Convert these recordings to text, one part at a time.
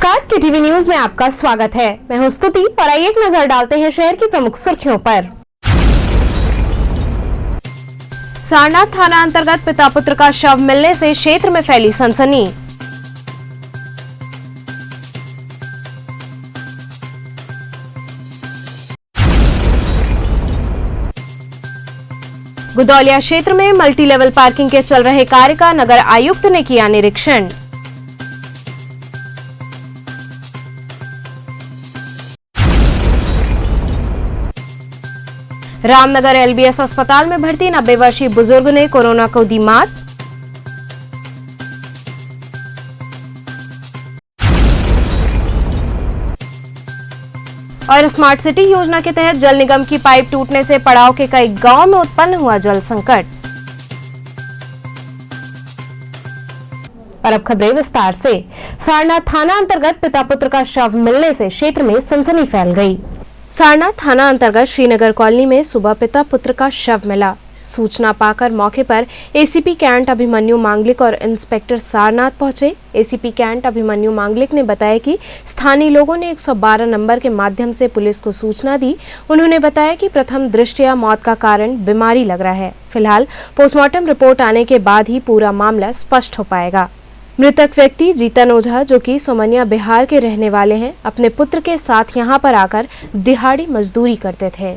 नमस्कार, KTV news में आपका स्वागत है। मैं हूं स्तुति और आइए एक नजर डालते हैं शहर की प्रमुख सुर्खियों पर। सारनाथ थाना अंतर्गत पिता पुत्र का शव मिलने से क्षेत्र में फैली सनसनी। गुदौलिया क्षेत्र में मल्टी लेवल पार्किंग के चल रहे कार्य का नगर आयुक्त ने किया निरीक्षण। रामनगर एलबीएस अस्पताल में भर्ती 90 वर्षीय बुजुर्ग ने कोरोना को दी मात। और स्मार्ट सिटी योजना के तहत जल निगम की पाइप टूटने से पड़ाव के कई गांवों में उत्पन्न हुआ जल संकट। और अब खबरें विस्तार से। सारनाथ थाना अंतर्गत पिता पुत्र का शव मिलने से क्षेत्र में सनसनी फैल गई। सारनाथ थाना अंतर्गत श्रीनगर कॉलोनी में सुबह पिता पुत्र का शव मिला। सूचना पाकर मौके पर एसीपी कैंट अभिमन्यु मांगलिक और इंस्पेक्टर सारनाथ पहुंचे। एसीपी कैंट अभिमन्यु मांगलिक ने बताया कि स्थानीय लोगों ने 112 नंबर के माध्यम से पुलिस को सूचना दी। उन्होंने बताया कि प्रथम दृष्टया मौत का कारण बीमारी लग रहा है। फिलहाल पोस्टमार्टम रिपोर्ट आने के बाद ही पूरा मामला स्पष्ट हो पाएगा। मृतक व्यक्ति जीतन ओझा, जो कि सोमनिया बिहार के रहने वाले हैं, अपने पुत्र के साथ यहां पर आकर दिहाड़ी मजदूरी करते थे।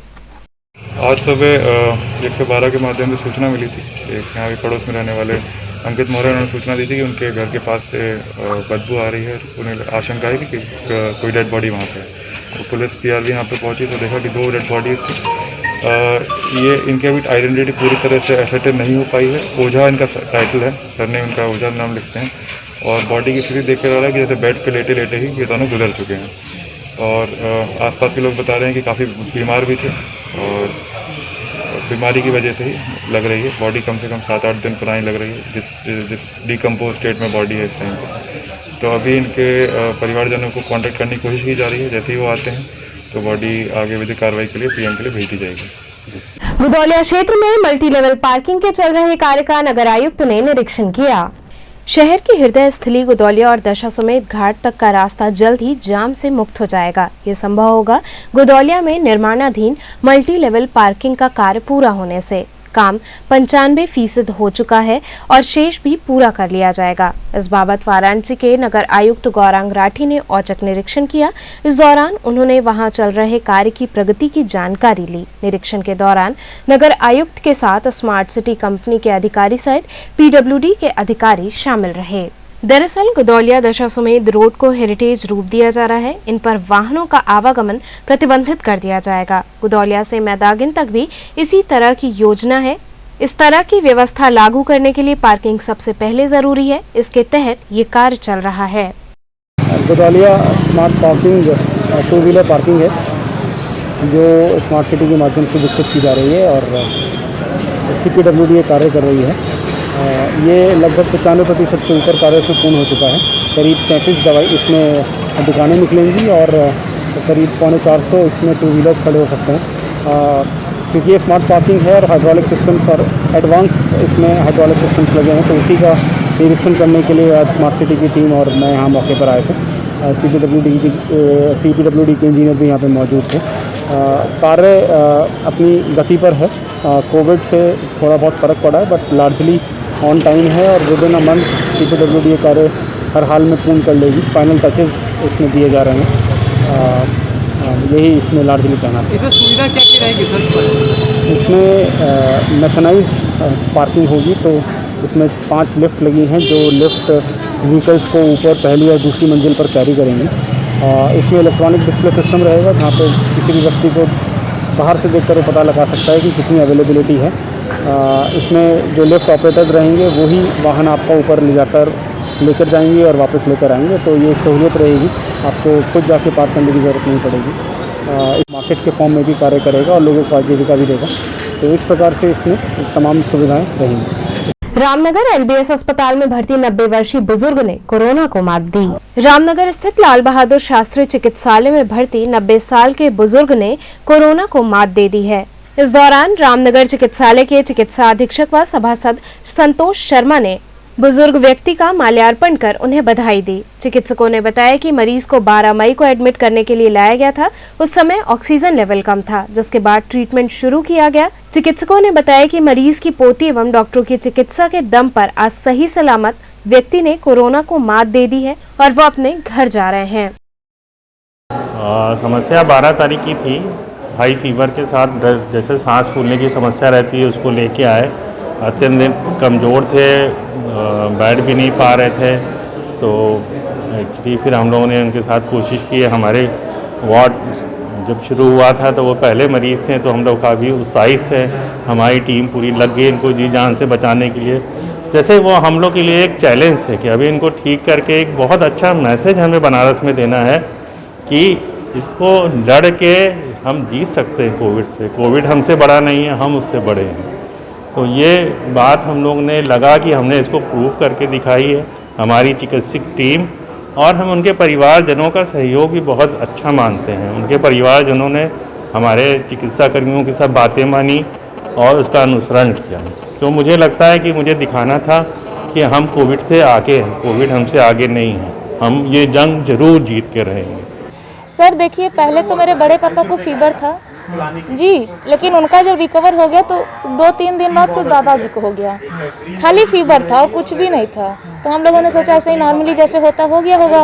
आज सुबह 112 के माध्यम से सूचना मिली थी। एक यहाँ पड़ोस में रहने वाले अंकित मौर्य ने सूचना दी थी कि उनके घर के पास से बदबू आ रही है। उन्हें आशंका है कि कोई डेड बॉडी वहाँ पे है। तो पुलिस पीआरबी यहाँ पे पहुंची तो देखा कि 2 डेड बॉडीज थी। ये इनकी अभी आइडेंटिटी पूरी तरह से एसेटेड नहीं हो पाई है। ओझा इनका टाइटल है, सरनेम इनका ओझा नाम लिखते हैं। और बॉडी की स्थिति देख कर आ रहा है कि जैसे बेड पे लेटे लेटे ही ये दोनों गुजर चुके हैं। और आसपास के लोग बता रहे हैं कि काफ़ी बीमार भी थे और बीमारी की वजह से ही लग रही है। बॉडी कम से कम 7-8 दिन पुरानी लग रही है, जिस डिकम्पोज स्टेट में बॉडी है इस टाइम पर। तो अभी इनके परिवारजनों को कांटेक्ट करने की कोशिश की जा रही है। जैसे ही वो आते हैं तो बॉडी आगे विधिक कार्रवाई के लिए पीएम के लिए भेजी जाएगी। गुदौलिया क्षेत्र में मल्टी लेवल पार्किंग के चल रहे कार्य का नगर आयुक्त ने निरीक्षण किया। शहर की हृदय स्थली गुदौलिया और दशाश्वमेध घाट तक का रास्ता जल्द ही जाम से मुक्त हो जाएगा। ये संभव होगा गुदौलिया में निर्माणाधीन मल्टी लेवल पार्किंग का कार्य पूरा होने से। काम 95% हो चुका है और शेष भी पूरा कर लिया जाएगा। इस बाबत वाराणसी के नगर आयुक्त गौरांग राठी ने औचक निरीक्षण किया। इस दौरान उन्होंने वहां चल रहे कार्य की प्रगति की जानकारी ली। निरीक्षण के दौरान नगर आयुक्त के साथ स्मार्ट सिटी कंपनी के अधिकारी सहित पीडब्ल्यूडी के अधिकारी शामिल रहे। दरअसल गुदौलिया दशाश्वमेध रोड को हेरिटेज रूप दिया जा रहा है। इन पर वाहनों का आवागमन प्रतिबंधित कर दिया जाएगा। गुदौलिया से मैदागिन तक भी इसी तरह की योजना है। इस तरह की व्यवस्था लागू करने के लिए पार्किंग सबसे पहले जरूरी है। इसके तहत ये कार्य चल रहा है। Godowlia smart parking 2 wheeler parking है जो स्मार्ट सिटी के माध्यम से विकसित की जा रही है और CPWD कार्य कर रही है। ये लगभग 95% से ऊपर कार्य से पूर्ण हो चुका है। करीब 33 इसमें दुकानें निकलेंगी और करीब 350 इसमें 2 व्हीलर्स खड़े हो सकते हैं। क्योंकि ये स्मार्ट पार्किंग है और हाइड्रोलिक सिस्टम्स और एडवांस इसमें हाइड्रोलिक सिस्टम्स लगे हैं, तो उसी का निरीक्षण करने के लिए आज स्मार्ट सिटी की टीम और मैं यहाँ मौके पर आए थे। CPWD के इंजीनियर भी यहाँ पे मौजूद थे। कार्य अपनी गति पर है। कोविड से थोड़ा बहुत फ़र्क पड़ा है, बट लार्जली ऑन टाइम है और विदिन अ मंथ CPWD कार्य हर हाल में पूर्ण कर लेगी। फाइनल टचेस इसमें दिए जा रहे हैं। यही इसमें लार्जली कहना है। इसमें सुविधा क्या क्या रहेगी सर? इसमें मैकेनाइज्ड पार्किंग होगी। तो इसमें 5 लिफ्ट लगी हैं जो लिफ्ट व्हीकल्स को ऊपर पहली और दूसरी मंजिल पर कैरी करेंगी। इसमें इलेक्ट्रॉनिक डिस्प्ले सिस्टम रहेगा जहाँ पे किसी भी व्यक्ति को बाहर से देखकर वो पता लगा सकता है कि कितनी अवेलेबिलिटी है। इसमें जो लिफ्ट ऑपरेटर्स रहेंगे वही वाहन आपका ऊपर लेकर जाएंगे और वापस लेकर आएंगे। तो ये एक सहूलियत रहेगी, आपको खुद जाके पार्क करने की ज़रूरत नहीं पड़ेगी। इस मार्केट के फॉर्म में भी कार्य करेगा और लोगों को आजीविका भी देगा। तो इस प्रकार से इसमें तमाम सुविधाएं रहेंगी। रामनगर एलबीएस अस्पताल में भर्ती 90 वर्षीय बुजुर्ग ने कोरोना को मात दी। रामनगर स्थित लाल बहादुर शास्त्री चिकित्सालय में भर्ती 90 साल के बुजुर्ग ने कोरोना को मात दे दी है। इस दौरान रामनगर चिकित्सालय के चिकित्सा अधीक्षक व सभासद संतोष शर्मा ने बुजुर्ग व्यक्ति का माल्यार्पण कर उन्हें बधाई दी। चिकित्सकों ने बताया कि मरीज को 12 मई को एडमिट करने के लिए लाया गया था। उस समय ऑक्सीजन लेवल कम था, जिसके बाद ट्रीटमेंट शुरू किया गया। चिकित्सकों ने बताया कि मरीज की पोती एवं डॉक्टरों की चिकित्सा के दम पर आज सही सलामत व्यक्ति ने कोरोना को मात दे दी है और वो अपने घर जा रहे हैं। समस्या 12 तारीख की थी। हाई फीवर के साथ जैसे सांस फूलने की समस्या रहती है, उसको लेके आए। अत्यंत कमज़ोर थे, बैठ भी नहीं पा रहे थे। तो एक्चुअली फिर हम लोगों ने उनके साथ कोशिश की। हमारे वार्ड जब शुरू हुआ था तो वो पहले मरीज़ थे, तो हम लोग काफ़ी उत्साहित से हमारी टीम पूरी लग गई इनको जी जान से बचाने के लिए। जैसे वो हम लोग के लिए एक चैलेंज है कि अभी इनको ठीक करके एक बहुत अच्छा मैसेज हमें बनारस में देना है कि इसको लड़ के हम जीत सकते हैं कोविड से। कोविड हमसे बड़ा नहीं है, हम उससे बड़े हैं। तो ये बात हम लोग ने लगा कि हमने इसको प्रूव करके दिखाई है। हमारी चिकित्सक टीम और हम उनके परिवारजनों का सहयोग भी बहुत अच्छा मानते हैं। उनके परिवारजनों ने हमारे चिकित्सा कर्मियों की सब बातें मानी और उसका अनुसरण किया। तो मुझे लगता है कि मुझे दिखाना था कि हम कोविड से आगे हैं, कोविड हमसे आगे नहीं है। हम ये जंग जरूर जीत के रहेंगे। सर देखिए, पहले तो मेरे बड़े पापा को फीवर था जी, लेकिन उनका जब रिकवर हो गया तो 2-3 दिन बाद तो दादाजी को हो गया। खाली फीवर था और कुछ भी नहीं था। तो हम लोगों ने सोचा ऐसे ही नॉर्मली जैसे होता हो गया होगा,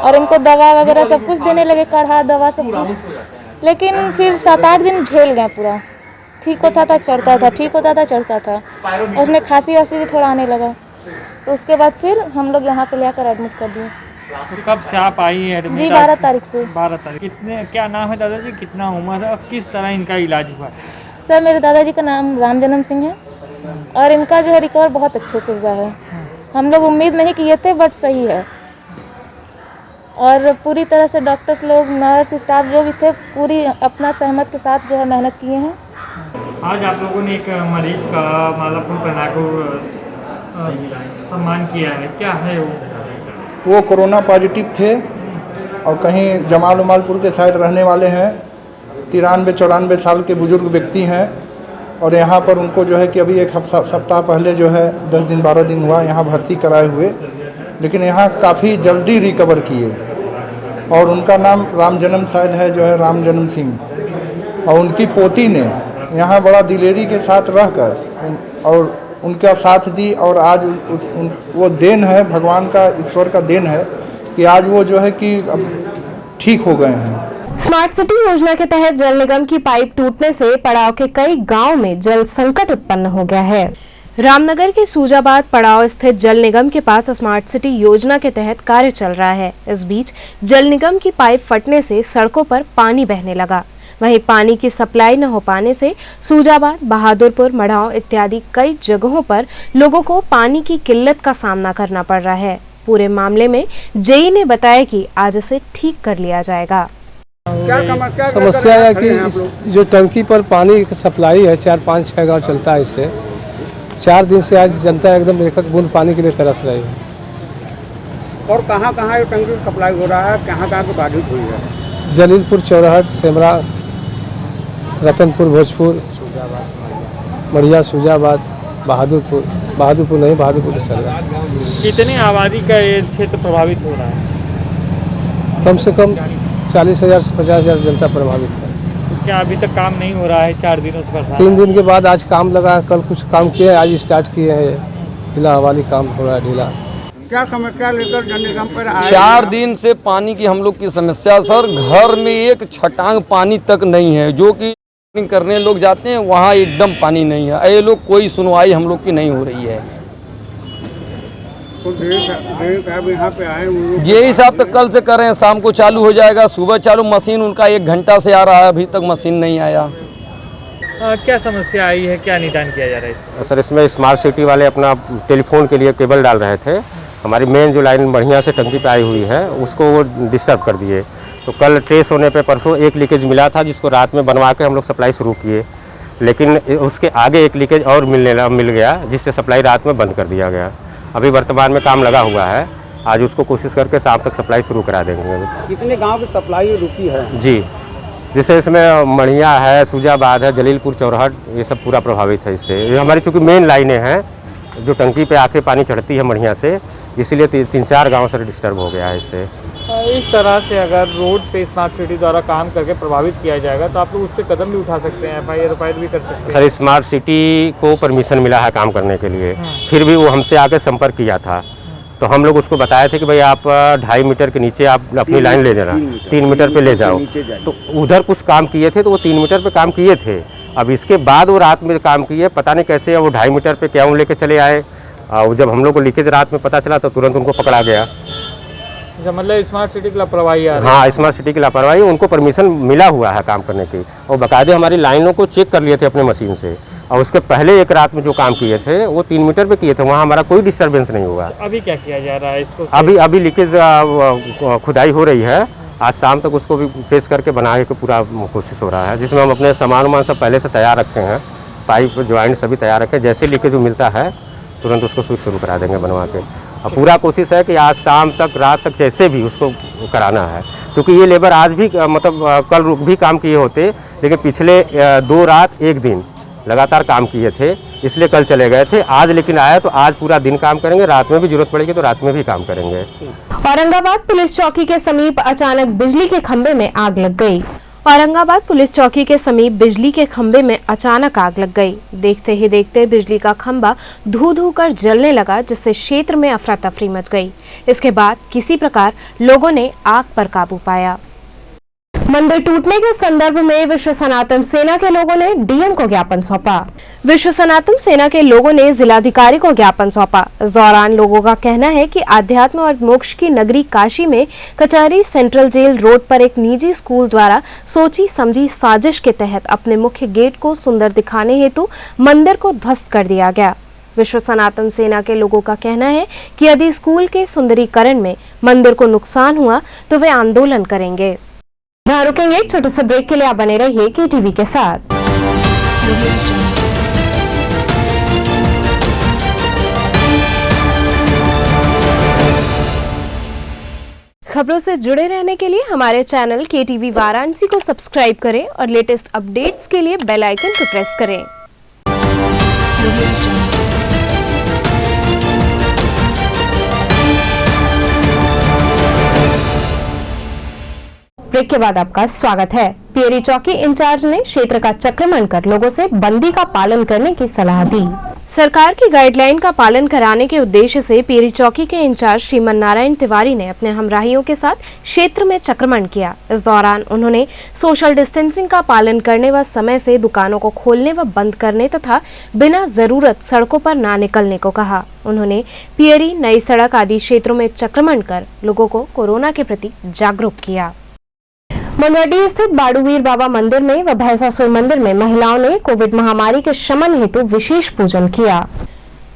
और इनको दवा वगैरह सब कुछ देने लगे, काढ़ा दवा सब कुछ। लेकिन फिर 7-8 दिन झेल गए पूरा। ठीक होता था चढ़ता था, ठीक होता था चढ़ता था। उसमें खांसी वासी भी थोड़ा आने लगा। तो उसके बाद फिर हम लोग यहाँ पे लेकर एडमिट कर दिए। तो कब से आप आई है एडमिट? जी 12 तारीख से। 12 तारीख। कितने, क्या नाम है दादाजी, कितना उम्र है और किस तरह इनका इलाज हुआ? सर मेरे दादाजी का नाम राम जन्म सिंह है और इनका जो है रिकवर बहुत अच्छे से हुआ है। हम लोग उम्मीद नहीं किए थे, बट सही है। और पूरी तरह से डॉक्टर्स लोग, नर्स स्टाफ जो भी थे, पूरी अपना सहमत के साथ जो है मेहनत किए हैं। आज आप लोगों ने एक मरीज का माला फूल पहना को सम्मान किया है, क्या है वो कोरोना पॉजिटिव थे और कहीं जमाल उमालपुर के साइड रहने वाले हैं। 93-94 साल के बुजुर्ग व्यक्ति हैं और यहाँ पर उनको जो है कि अभी एक सप्ताह पहले जो है 10 दिन 12 दिन हुआ यहाँ भर्ती कराए हुए, लेकिन यहाँ काफ़ी जल्दी रिकवर किए। और उनका नाम राम जन्म शायद है, जो है राम जन्म सिंह। और उनकी पोती ने यहाँ बड़ा दिलेरी के साथ रहकर और उनका साथ दी। और आज वो देन है, भगवान का, ईश्वर का देन है कि आज वो जो है कि अब ठीक हो गए हैं। स्मार्ट सिटी योजना के तहत जल निगम की पाइप टूटने से पड़ाव के कई गांव में जल संकट उत्पन्न हो गया है। रामनगर के सूजाबाद पड़ाव स्थित जल निगम के पास स्मार्ट सिटी योजना के तहत कार्य चल रहा है। इस बीच जल निगम की पाइप फटने से सड़कों पर पानी बहने लगा। वहीं पानी की सप्लाई न हो पाने से सूजाबाद, बहादुरपुर, मढ़ाव इत्यादि कई जगहों पर लोगों को पानी की किल्लत का सामना करना पड़ रहा है। पूरे मामले में जेई ने बताया कि आज इसे ठीक कर लिया जाएगा। समस्या है कि जो टंकी पर पानी की सप्लाई है 4-5-6 गाँव चलता है, इससे 4 दिन से आज जनता एकदम एक एक बूंद पानी के लिए तरस रही है। और कहाँ कहाँ टंकी सप्लाई हो रहा है, कहाँ कहाँ की बाधित हुई है? जलीलपुर, चौराहट, सेमरा, रतनपुर, भोजपुर, मढ़िया, सूजाबाद, बहादुरपुर नहीं, बहादुरपुर चल रहा है। कितनी आबादी का ये क्षेत्र प्रभावित हो रहा है? कम से कम 40,000 से 50,000 जनता प्रभावित है। तो क्या अभी तक काम नहीं हो रहा है? 4 दिनों से बरसात। 3 दिन के बाद आज काम लगा, कल कुछ काम किए, आज स्टार्ट किए हैं। ढीला हवाली काम हो रहा है, ढीला। क्या समस्या लेकर जल निगम पर आए? 4 दिन से पानी की हम लोग की समस्या सर, घर में एक छटांग पानी तक नहीं है। जो कि करने लोग जाते हैं वहाँ एकदम पानी नहीं है। ये लोग कोई सुनवाई हम लोग की नहीं हो रही है। तो यहाँ पे आए ये हिसाब तक कल से कर रहे हैं, शाम को चालू हो जाएगा। सुबह चालू, मशीन उनका 1 घंटा से आ रहा है, अभी तक मशीन नहीं आया। क्या समस्या आई है, क्या निदान किया जा रहा है? सर इसमें स्मार्ट सिटी वाले अपना टेलीफोन के लिए केबल डाल रहे थे। हमारी मेन जो लाइन बढ़िया से टंकी पे आई हुई है उसको वो डिस्टर्ब कर दिए। तो कल ट्रेस होने पे परसों एक लीकेज मिला था, जिसको रात में बनवा के हम लोग सप्लाई शुरू किए, लेकिन उसके आगे एक लीकेज और मिल गया, जिससे सप्लाई रात में बंद कर दिया गया। अभी वर्तमान में काम लगा हुआ है, आज उसको कोशिश करके शाम तक सप्लाई शुरू करा देंगे। कितने गांव की सप्लाई रुकी है? जी, जैसे इसमें मढ़िया है, सूजाबाद है, जलीलपुर, चौराहट, ये सब पूरा प्रभावित है इससे। ये हमारी चूँकि मेन लाइनें हैं जो टंकी पे आके पानी चढ़ती है बढ़िया से, इसलिए 3-4 गांव सर डिस्टर्ब हो गया है इससे। इस तरह से अगर रोड पे स्मार्ट सिटी द्वारा काम करके प्रभावित किया जाएगा तो आप लोग उस पर कदम भी उठा सकते हैं, FIR भी कर सकते हैं। सर स्मार्ट सिटी को परमिशन मिला है काम करने के लिए, फिर भी वो हमसे आके संपर्क किया था, तो हम लोग उसको बताए थे कि भाई आप 2.5 मीटर के नीचे आप अपनी लाइन ले जाना, 3 मीटर पे ले जाओ। तो उधर कुछ काम किए थे तो वो 3 मीटर पे काम किए थे। अब इसके बाद वो रात में काम किए, पता नहीं कैसे वो 2.5 मीटर पे क्या लेके चले आए, और जब हम लोग को लीकेज रात में पता चला तो तुरंत उनको पकड़ा गया। मतलब स्मार्ट सिटी की लापरवाही है। हाँ, स्मार्ट सिटी की लापरवाही, उनको परमिशन मिला हुआ है काम करने की, और बाकायदे हमारी लाइनों को चेक कर लिए थे अपने मशीन से, और उसके पहले एक रात में जो काम किए थे वो 3 मीटर पे किए थे, वहाँ हमारा कोई डिस्टर्बेंस नहीं हुआ। अभी क्या किया जा रहा है इसको? अभी लीकेज खुदाई हो रही है, आज शाम तक उसको भी टेस्ट करके बनाने की पूरा कोशिश हो रहा है, जिसमें हम अपने सामान सब पहले से तैयार रखे हैं, पाइप ज्वाइंट सभी तैयार रखे, जैसे लीकेज मिलता है तुरंत उसको स्विच शुरू करा देंगे बनवा के। और पूरा कोशिश है कि आज शाम तक रात तक जैसे भी उसको कराना है, क्योंकि ये लेबर आज भी मतलब कल भी काम किए होते, लेकिन पिछले 2 रात 1 दिन लगातार काम किए थे, इसलिए कल चले गए थे। आज लेकिन आया तो आज पूरा दिन काम करेंगे, रात में भी जरूरत पड़ेगी तो रात में भी काम करेंगे। औरंगाबाद पुलिस चौकी के समीप अचानक बिजली के खंभे में आग लग गई। औरंगाबाद पुलिस चौकी के समीप बिजली के खंभे में अचानक आग लग गई। देखते ही देखते बिजली का खंभा धू कर जलने लगा, जिससे क्षेत्र में अफरा तफरी मच गई। इसके बाद किसी प्रकार लोगों ने आग पर काबू पाया। मंदिर टूटने के संदर्भ में विश्व सनातन सेना के लोगों ने डीएम को ज्ञापन सौंपा। विश्व सनातन सेना के लोगों ने जिलाधिकारी को ज्ञापन सौंपा। इस दौरान लोगों का कहना है कि आध्यात्म और मोक्ष की नगरी काशी में कचहरी सेंट्रल जेल रोड पर एक निजी स्कूल द्वारा सोची समझी साजिश के तहत अपने मुख्य गेट को सुंदर दिखाने हेतु मंदिर को ध्वस्त कर दिया गया। विश्व सनातन सेना के लोगों का कहना है कि यदि स्कूल के सुंदरीकरण में मंदिर को नुकसान हुआ तो वे आंदोलन करेंगे। यहाँ रुकेंगे एक छोटे से ब्रेक के लिए, आप बने रहिए KTV के साथ। खबरों से जुड़े रहने के लिए हमारे चैनल KTV वाराणसी को सब्सक्राइब करें और लेटेस्ट अपडेट्स के लिए बेल आइकन को प्रेस करें। ब्रेक के बाद आपका स्वागत है। पियरी चौकी इंचार्ज ने क्षेत्र का चक्रमण कर लोगों से बंदी का पालन करने की सलाह दी। सरकार की गाइडलाइन का पालन कराने के उद्देश्य से पियरी चौकी के इंचार्ज श्रीमन नारायण तिवारी ने अपने हमराहियों के साथ क्षेत्र में चक्रमण किया। इस दौरान उन्होंने सोशल डिस्टेंसिंग का पालन करने व समय से दुकानों को खोलने व बंद करने तथा बिना जरूरत सड़कों पर ना निकलने को कहा। उन्होंने पियरी, नई सड़क आदि क्षेत्रों में चक्रमण कर लोगों को कोरोना के प्रति जागरूक किया। मनवाडी स्थित बाड़ूवीर बाबा मंदिर में व भैंसासुर मंदिर में महिलाओं ने कोविड महामारी के शमन हेतु विशेष पूजन किया।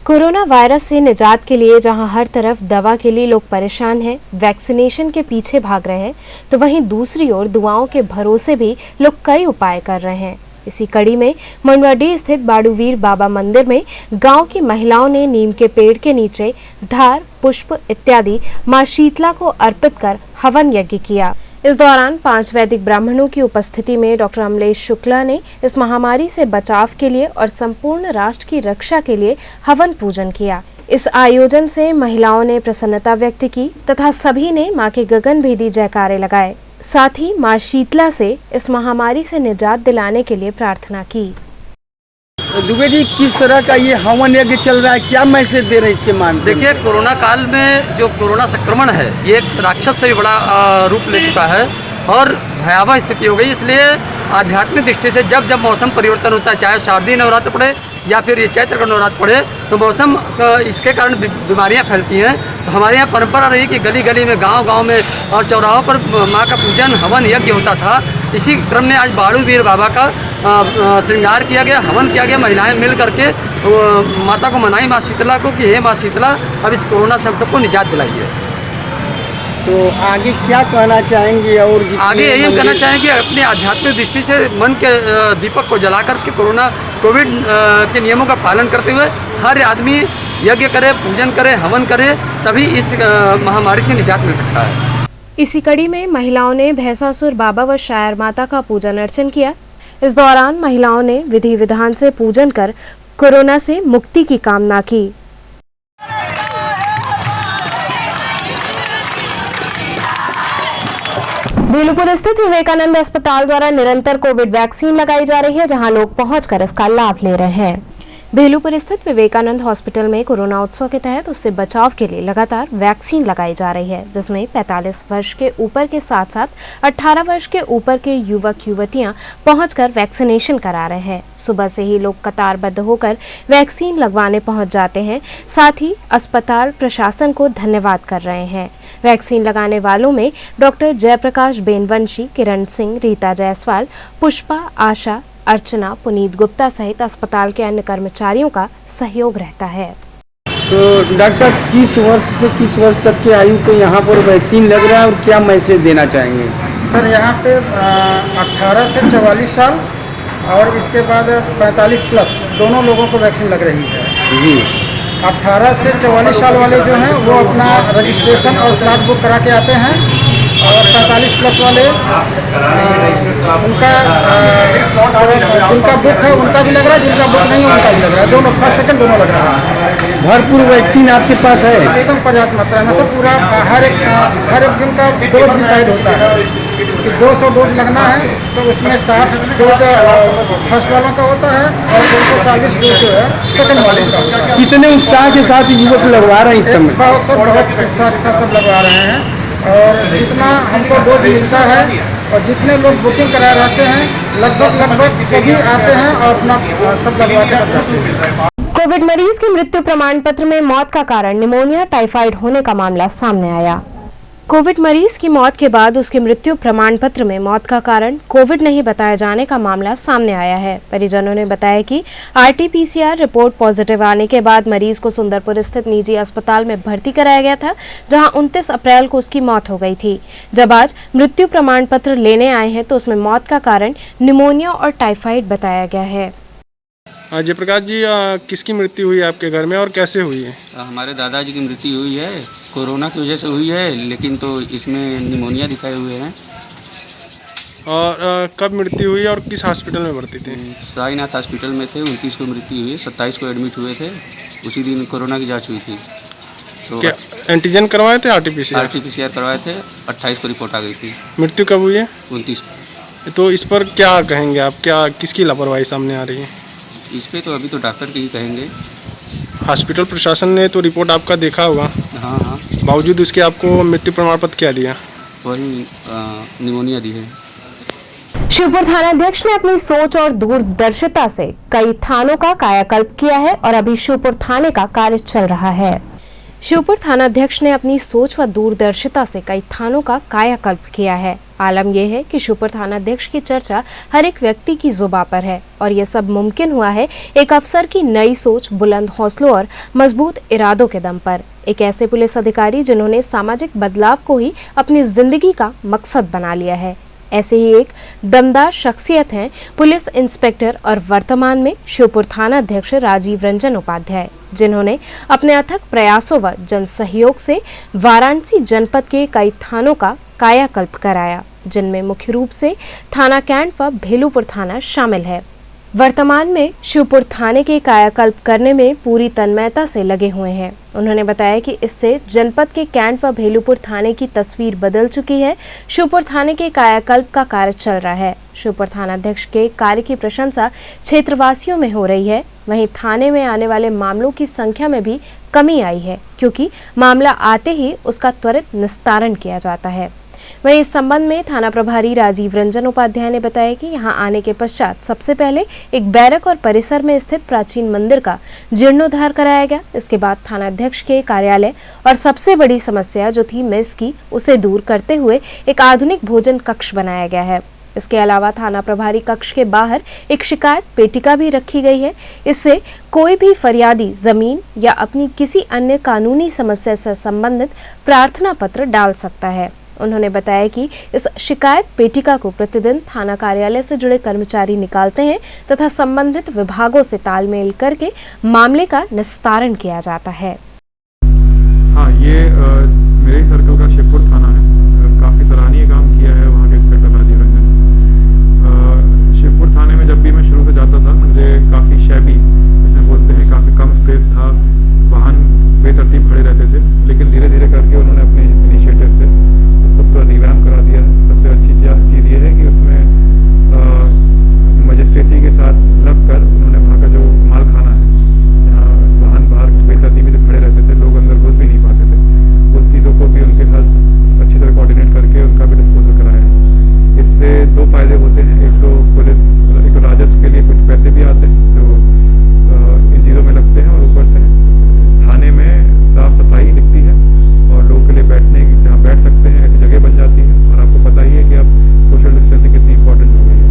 कोरोना वायरस से निजात के लिए जहां हर तरफ दवा के लिए लोग परेशान हैं, वैक्सीनेशन के पीछे भाग रहे हैं, तो वहीं दूसरी ओर दुआओं के भरोसे भी लोग कई उपाय कर रहे हैं। इसी कड़ी में मनवाडी स्थित बाड़ूवीर बाबा मंदिर में गांव की महिलाओं ने नीम के पेड़ के नीचे धार, पुष्प इत्यादि मां शीतला को अर्पित कर हवन यज्ञ किया। इस दौरान 5 वैदिक ब्राह्मणों की उपस्थिति में डॉक्टर अमलेश शुक्ला ने इस महामारी से बचाव के लिए और संपूर्ण राष्ट्र की रक्षा के लिए हवन पूजन किया। इस आयोजन से महिलाओं ने प्रसन्नता व्यक्त की तथा सभी ने मां के गगनभेदी जयकारे लगाए। साथ ही मां शीतला से इस महामारी से निजात दिलाने के लिए प्रार्थना की। दुबे जी, किस तरह का ये हवन यज्ञ चल रहा है, क्या मैसेज दे रहे हैं इसके माध्यम? देखिए, कोरोना काल में जो कोरोना संक्रमण है ये एक राक्षस से भी बड़ा रूप ले चुका है और भयावह स्थिति हो गई। इसलिए आध्यात्मिक दृष्टि से जब जब मौसम परिवर्तन होता है, चाहे शारदीय नवरात्र पड़े या फिर ये चैत्र का नवरात्र पड़े, तो मौसम इसके कारण बीमारियां फैलती हैं। तो हमारे यहाँ परंपरा रही कि गली गली में, गांव-गांव में और चौराहों पर माँ का पूजन, हवन यज्ञ होता था। इसी क्रम में आज बाड़ूवीर बाबा का श्रृंगार किया गया, हवन किया गया। महिलाएं मिल करके माता को मनाई, माँ शीतला को, कि हे माँ शीतला, अब इस कोरोना से हम सबको निजात दिलाइए। तो आगे क्या कहना चाहेंगे? और आगे यही हम कहना चाहेंगे, अपनी आध्यात्मिक दृष्टि से मन के दीपक को जला करके कोविड के नियमों का पालन करते हुए हर आदमी यज्ञ करे, पूजन करे, हवन करे, तभी इस महामारी से निजात मिल सकता है। इसी कड़ी में महिलाओं ने भैंसासुर बाबा व शायर माता का पूजन अर्चन किया। इस दौरान महिलाओं ने विधि विधान से पूजन कर कोरोना से मुक्ति की कामना की। बेलूपुर स्थित विवेकानंद अस्पताल द्वारा निरंतर कोविड वैक्सीन लगाई जा रही है, जहां लोग पहुंचकर इसका लाभ ले रहे हैं। बेलूपुर स्थित विवेकानंद हॉस्पिटल में कोरोना उत्सव के तहत उससे बचाव के लिए लगातार वैक्सीन लगाई जा रही है, जिसमें 45 वर्ष के ऊपर के साथ साथ 18 वर्ष के ऊपर के युवक युवतियां पहुंचकर वैक्सीनेशन करा रहे हैं। सुबह से ही लोग कतारबद्ध होकर वैक्सीन लगवाने पहुंच जाते हैं, साथ ही अस्पताल प्रशासन को धन्यवाद कर रहे हैं। वैक्सीन लगाने वालों में डॉक्टर जयप्रकाश बेनवंशी, किरण सिंह, रीता जायसवाल, पुष्पा, आशा, अर्चना, पुनीत गुप्ता सहित अस्पताल के अन्य कर्मचारियों का सहयोग रहता है। तो डॉक्टर साहब, किस वर्ष से किस वर्ष तक के आयु को यहाँ पर वैक्सीन लग रहा है और क्या मैसेज देना चाहेंगे? सर, यहाँ पे 18 से 44 साल और इसके बाद 45 प्लस दोनों लोगों को वैक्सीन लग रही है जी। 18 से 44 साल वाले जो हैं वो अपना रजिस्ट्रेशन और स्लॉट बुक करा के आते हैं, और 45 प्लस वाले जिनका बुक है उनका भी लग रहा है, जिनका बुक नहीं है उनका भी लग रहा है। दोनों फर्स्ट सेकंड दोनों लग रहा है। भरपूर वैक्सीन आपके पास है? एकदम पर्याप्त मात्रा में सर। पूरा हर एक दिन का डोज डिसाइड होता है कि 200 डोज लगना है, तो उसमें 60 डोज फर्स्ट वालों का होता है और 240 डोज जो है सेकंड वाले का होता है। कितने उत्साह के साथ युवक लगवा रहे हैं इस समय? बहुत सर, बहुत उत्साह के साथ सब लगवा रहे हैं, और जितना हमको डोज मिलता है और जितने लोग बुकिंग कराए रहते हैं लगभग सभी आते हैं और अपना सब लगवा के सब जाते हैं। कोविड मरीज के मृत्यु प्रमाण पत्र में मौत का कारण निमोनिया टाइफाइड होने का मामला सामने आया। कोविड मरीज की मौत के बाद उसके मृत्यु प्रमाण पत्र में मौत का कारण कोविड नहीं बताए जाने का मामला सामने आया है। परिजनों ने बताया कि RT-PCR रिपोर्ट पॉजिटिव आने के बाद मरीज को सुंदरपुर स्थित निजी अस्पताल में भर्ती कराया गया था, जहां 29 अप्रैल को उसकी मौत हो गई थी। जब आज मृत्यु प्रमाण पत्र लेने आए हैं तो उसमें मौत का कारण निमोनिया और टाइफाइड बताया गया है। जयप्रकाश जी, किसकी मृत्यु हुई आपके घर में और कैसे हुई है? हमारे दादाजी की मृत्यु हुई है, कोरोना की वजह से हुई है, लेकिन तो इसमें निमोनिया दिखाए हुए हैं। और कब मृत्यु हुई और किस हॉस्पिटल में भर्ती थे? साईनाथ हॉस्पिटल में थे। 29 को मृत्यु हुई, 27 को एडमिट हुए थे। उसी दिन कोरोना की जांच हुई थी। तो क्या एंटीजन करवाए थे? RT-PCR करवाए थे। 28 को रिपोर्ट आ गई थी। मृत्यु कब हुई है? 29। तो इस पर क्या कहेंगे आप? क्या किसकी लापरवाही सामने आ रही है इस पे? तो अभी तो डॉक्टर के ही कहेंगे। हॉस्पिटल प्रशासन ने तो रिपोर्ट आपका देखा होगा। हाँ। बावजूद उसके आपको मृत्यु प्रमाण पत्र क्या दिया? वही निमोनिया दी है। शिवपुर थानाध्यक्ष ने अपनी सोच और दूरदर्शिता से कई थानों का कायाकल्प किया है और अभी शिवपुर थाने का कार्य चल रहा है। शिवपुर थानाध्यक्ष ने अपनी सोच व दूरदर्शिता से कई थानों का कायाकल्प किया है। आलम यह है कि शिवपुर थानाध्यक्ष की चर्चा हर एक व्यक्ति की जुबान पर है और यह सब मुमकिन हुआ है एक अफसर की नई सोच, बुलंद हौसलों और मजबूत इरादों के दम पर। एक ऐसे पुलिस अधिकारी जिन्होंने सामाजिक बदलाव को ही अपनी जिंदगी का मकसद बना लिया है। ऐसे ही एक दमदार शख्सियत हैं पुलिस इंस्पेक्टर और वर्तमान में शिवपुर थाना अध्यक्ष राजीव रंजन उपाध्याय, जिन्होंने अपने अथक प्रयासों व जन सहयोग से वाराणसी जनपद के कई थानों का कायाकल्प कराया, जिनमें मुख्य रूप से थाना कैंट व भेलूपुर थाना शामिल है। वर्तमान में शिवपुर थाने के कायाकल्प करने में पूरी तन्मयता से लगे हुए हैं। उन्होंने बताया कि इससे जनपद के कैंट व भेलूपुर थाने की तस्वीर बदल चुकी है। शिवपुर थाने के कायाकल्प का कार्य चल रहा है। शिवपुर थानाध्यक्ष के कार्य की प्रशंसा क्षेत्रवासियों में हो रही है। वहीं थाने में आने वाले मामलों की संख्या में भी कमी आई है, क्योंकि मामला आते ही उसका त्वरित निस्तारण किया जाता है। वहीं इस संबंध में थाना प्रभारी राजीव रंजन उपाध्याय ने बताया कि यहां आने के पश्चात सबसे पहले एक बैरक और परिसर में स्थित प्राचीन मंदिर का जीर्णोद्धार कराया गया। इसके बाद थानाध्यक्ष के कार्यालय और सबसे बड़ी समस्या जो थी मेस की, उसे दूर करते हुए एक आधुनिक भोजन कक्ष बनाया गया है। इसके अलावा थाना प्रभारी कक्ष के बाहर एक शिकायत पेटिका भी रखी गई है। इससे कोई भी फरियादी जमीन या अपनी किसी अन्य कानूनी समस्या से संबंधित प्रार्थना पत्र डाल सकता है। उन्होंने बताया कि इस शिकायत पेटिका को प्रतिदिन थाना कार्यालय से जुड़े कर्मचारी निकालते हैं तथा संबंधित विभागों से तालमेल करके मामले का निस्तारण किया जाता है। हाँ, ये मेरे सर्कल का शिवपुर थाना है। काफ़ी सराहनीय काम किया है वहाँ के इंस्पेक्टर राजीव रंजन। शिवपुर थाने में जब भी मैं शुरू से जाता था, मुझे काफ़ी शैबी, जिसे बोलते हैं, काफ़ी कम स्पेस था, वाहन बेतरतीब खड़े रहते थे। लेकिन धीरे धीरे करके उन्होंने अपने इनिशिएटिव से उसको पूरा रिवैम्प करा दिया। सबसे अच्छी भी आते हैं जो इन चीज़ों में लगते हैं, और ऊपर से थाने में साफ सफाई दिखती है और लोगों के लिए बैठने जहाँ बैठ सकते हैं ऐसी जगह बन जाती है। और आपको पता ही है कि अब सोशल डिस्टेंसिंग कितनी इंपॉर्टेंट हो गई है,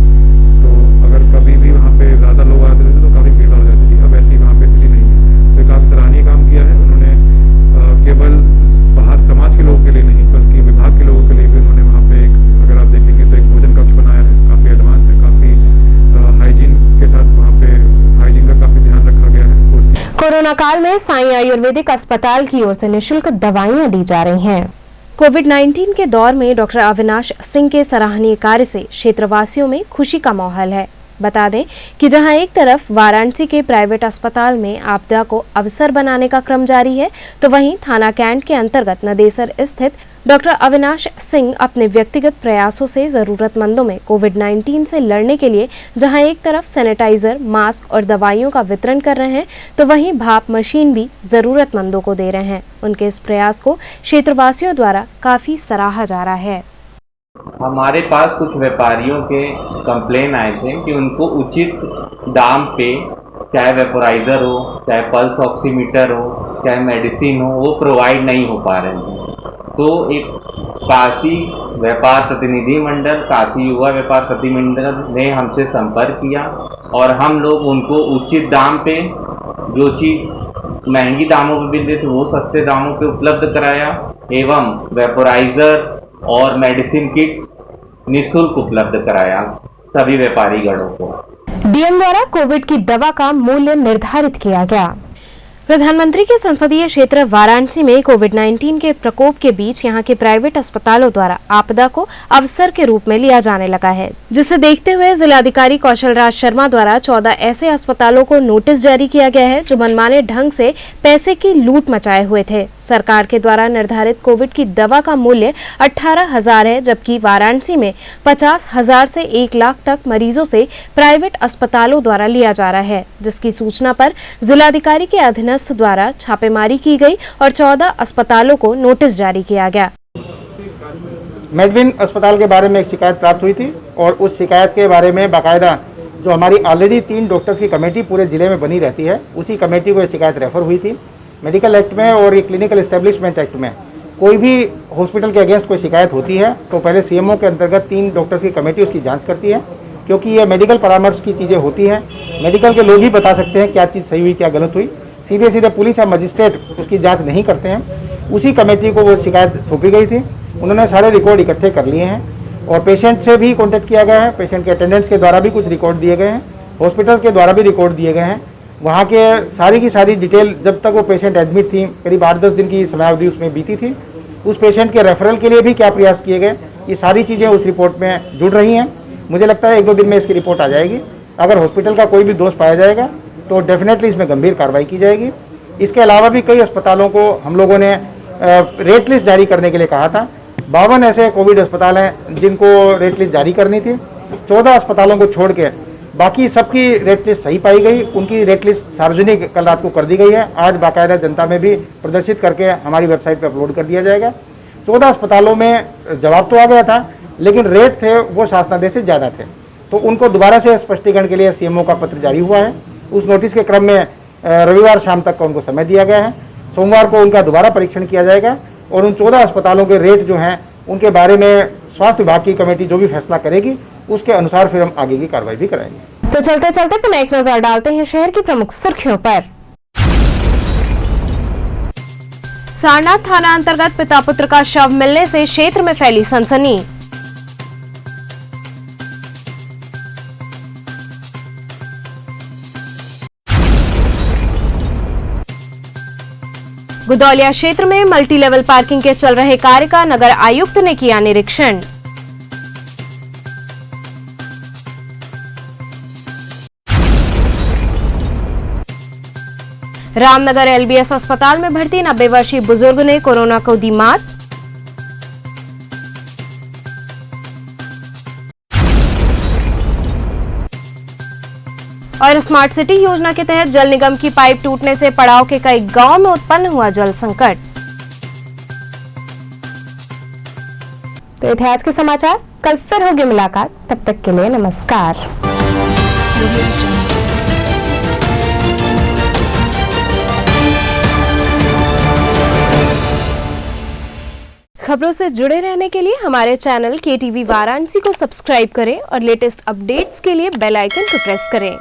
तो अगर कभी भी वहाँ पे ज़्यादा लोग आते थे तो काफ़ी भीड़ हो जाती थी, अब ऐसी वहाँ पे स्थिति नहीं है। तो काफ़ी सराहनीय काम किया है उन्होंने, केवल बाहर समाज के लोगों के लिए नहीं बल्कि विभाग के लोगों के लिए भी उन्होंने वहाँ पे एक, अगर आप देखेंगे तो एक भोजन कक्ष बनाया है, काफ़ी एडवांस है, काफ़ी हाइजीन के साथ वहाँ पे हाइजीन का काफ़ी ध्यान रखा गया है। कोरोना काल में साईं आयुर्वेदिक अस्पताल की ओर से निःशुल्क दवाइयां दी जा रही हैं। कोविड-19 के दौर में डॉक्टर अविनाश सिंह के सराहनीय कार्य से क्षेत्रवासियों में खुशी का माहौल है। बता दें कि जहां एक तरफ वाराणसी के प्राइवेट अस्पताल में आपदा को अवसर बनाने का क्रम जारी है, तो वहीं थाना कैंट के अंतर्गत नदेसर स्थित डॉक्टर अविनाश सिंह अपने व्यक्तिगत प्रयासों से जरूरतमंदों में कोविड-19 से लड़ने के लिए जहां एक तरफ सैनिटाइजर, मास्क और दवाइयों का वितरण कर रहे हैं, तो वहीं भाप मशीन भी जरूरतमंदों को दे रहे हैं। उनके इस प्रयास को क्षेत्रवासियों द्वारा काफी सराहा जा रहा है। हमारे पास कुछ व्यापारियों के कंप्लेन आए थे कि उनको उचित दाम पे, चाहे वेपोराइज़र हो, चाहे पल्स ऑक्सीमीटर हो, चाहे मेडिसिन हो, वो प्रोवाइड नहीं हो पा रहे थे। तो एक काशी व्यापार प्रतिनिधि मंडल, काशी युवा व्यापार प्रतिनिधि ने हमसे संपर्क किया और हम लोग उनको उचित दाम पे, जो चीज़ महंगी दामों पे मिलते थे वो सस्ते दामों पे उपलब्ध कराया, एवं वेपोराइज़र और मेडिसिन किट निःशुल्क उपलब्ध कराया सभी व्यापारी गणों को। डीएम द्वारा कोविड की दवा का मूल्य निर्धारित किया गया। प्रधानमंत्री के संसदीय क्षेत्र वाराणसी में कोविड-19 के प्रकोप के बीच यहां के प्राइवेट अस्पतालों द्वारा आपदा को अवसर के रूप में लिया जाने लगा है, जिसे देखते हुए जिलाधिकारी कौशल राज शर्मा द्वारा 14 ऐसे अस्पतालों को नोटिस जारी किया गया है जो मनमाने ढंग से पैसे की लूट मचाए हुए थे। सरकार के द्वारा निर्धारित कोविड की दवा का मूल्य 18,000 है, जबकि वाराणसी में 50,000 से 1 लाख तक मरीजों से प्राइवेट अस्पतालों द्वारा लिया जा रहा है, जिसकी सूचना पर जिलाधिकारी के अधीनस्थ द्वारा छापेमारी की गई और 14 अस्पतालों को नोटिस जारी किया गया। मेडविन अस्पताल के बारे में एक शिकायत प्राप्त हुई थी और उस शिकायत के बारे में बाकायदा जो हमारी ऑलरेडी 3 डॉक्टर्स की कमेटी पूरे जिले में बनी रहती है, उसी कमेटी को शिकायत रेफर हुई थी। मेडिकल एक्ट में और ये क्लिनिकल एस्टेब्लिशमेंट एक्ट में कोई भी हॉस्पिटल के अगेंस्ट कोई शिकायत होती है तो पहले सीएमओ के अंतर्गत 3 डॉक्टर्स की कमेटी उसकी जांच करती है, क्योंकि ये मेडिकल परामर्श की चीज़ें होती हैं। मेडिकल के लोग ही बता सकते हैं क्या चीज़ सही हुई क्या गलत हुई, सीधे सीधे पुलिस या मजिस्ट्रेट उसकी जाँच नहीं करते हैं। उसी कमेटी को वो शिकायत सौंपी गई थी, उन्होंने सारे रिकॉर्ड इकट्ठे कर लिए हैं और पेशेंट से भी कॉन्टेक्ट किया गया है, पेशेंट के अटेंडेंट्स के द्वारा भी कुछ रिकॉर्ड दिए गए हैं, हॉस्पिटल के द्वारा भी रिकॉर्ड दिए गए हैं। वहाँ के सारी की सारी डिटेल जब तक वो पेशेंट एडमिट थी, करीब 8-10 दिन की समयावधि उसमें बीती थी, उस पेशेंट के रेफरल के लिए भी क्या प्रयास किए गए, ये सारी चीज़ें उस रिपोर्ट में जुड़ रही हैं। मुझे लगता है 1-2 दिन में इसकी रिपोर्ट आ जाएगी। अगर हॉस्पिटल का कोई भी दोष पाया जाएगा तो डेफिनेटली इसमें गंभीर कार्रवाई की जाएगी। इसके अलावा भी कई अस्पतालों को हम लोगों ने रेट लिस्ट जारी करने के लिए कहा था। 52 ऐसे कोविड अस्पताल हैं जिनको रेट लिस्ट जारी करनी थी। 14 अस्पतालों को छोड़ के बाकी सबकी रेट लिस्ट सही पाई गई, उनकी रेट लिस्ट सार्वजनिक कल रात को कर दी गई है। आज बाकायदा जनता में भी प्रदर्शित करके हमारी वेबसाइट पर अपलोड कर दिया जाएगा। 14 अस्पतालों में जवाब तो आ गया था, लेकिन रेट थे वो शासनादेश से ज़्यादा थे, तो उनको दोबारा से स्पष्टीकरण के लिए सीएमओ का पत्र जारी हुआ है। उस नोटिस के क्रम में रविवार शाम तक का उनको समय दिया गया है। सोमवार को उनका दोबारा परीक्षण किया जाएगा और उन 14 अस्पतालों के रेट जो हैं उनके बारे में स्वास्थ्य विभाग की कमेटी जो भी फैसला करेगी उसके अनुसार फिर हम आगे की कार्रवाई भी कराएंगे। तो चलते चलते पुनः एक नजर डालते हैं शहर की प्रमुख सुर्खियों पर। सारनाथ थाना अंतर्गत पिता पुत्र का शव मिलने से क्षेत्र में फैली सनसनी। गुदौलिया क्षेत्र में मल्टी लेवल पार्किंग के चल रहे कार्य का नगर आयुक्त ने किया निरीक्षण। रामनगर एलबीएस अस्पताल में भर्ती 90 वर्षीय बुजुर्ग ने कोरोना को दी मात। और स्मार्ट सिटी योजना के तहत जल निगम की पाइप टूटने से पड़ाव के कई गांवों में उत्पन्न हुआ जल संकट। तो ये थे आज के समाचार, कल फिर होगी मुलाकात, तब तक के लिए नमस्कार। खबरों से जुड़े रहने के लिए हमारे चैनल KTV वाराणसी को सब्सक्राइब करें और लेटेस्ट अपडेट्स के लिए बेल आइकन को प्रेस करें।